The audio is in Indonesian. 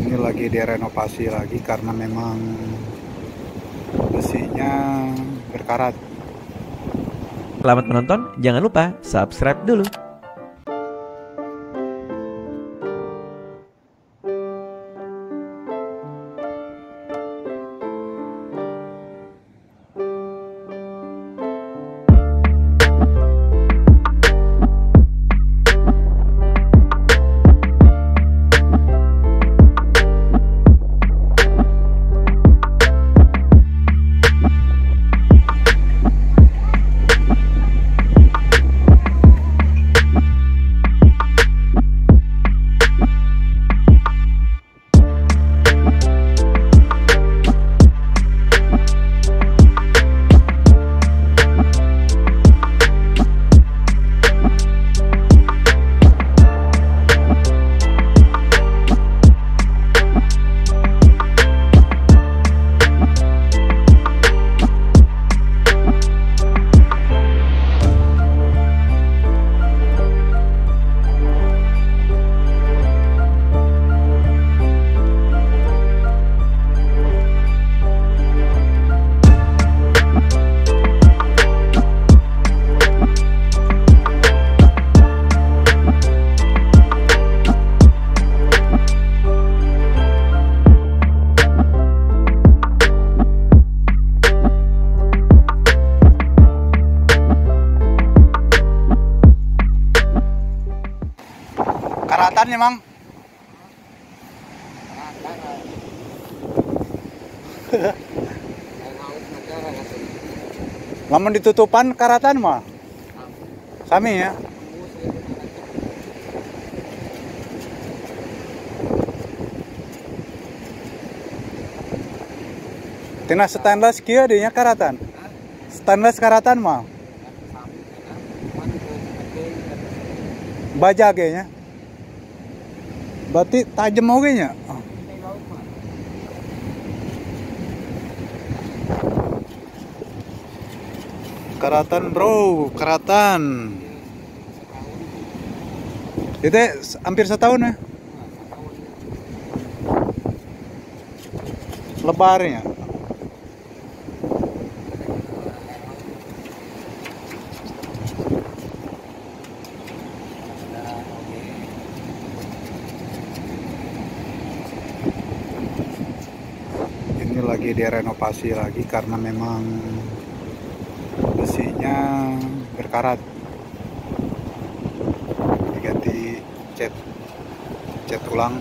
Ini lagi direnovasi lagi karena memang besinya berkarat. Selamat menonton, jangan lupa subscribe dulu. Karatan ya, Mang? Lamun ditutupan karatan mah? Sami ya? Tina stainless kia dinya karatan? Stainless karatan mah? Baja kayaknya. Berarti tajam oke nya. Karatan bro, karatan. Itu hampir setahun ya. Lebarnya. Ini lagi direnovasi lagi karena memang besinya berkarat, diganti cat ulang.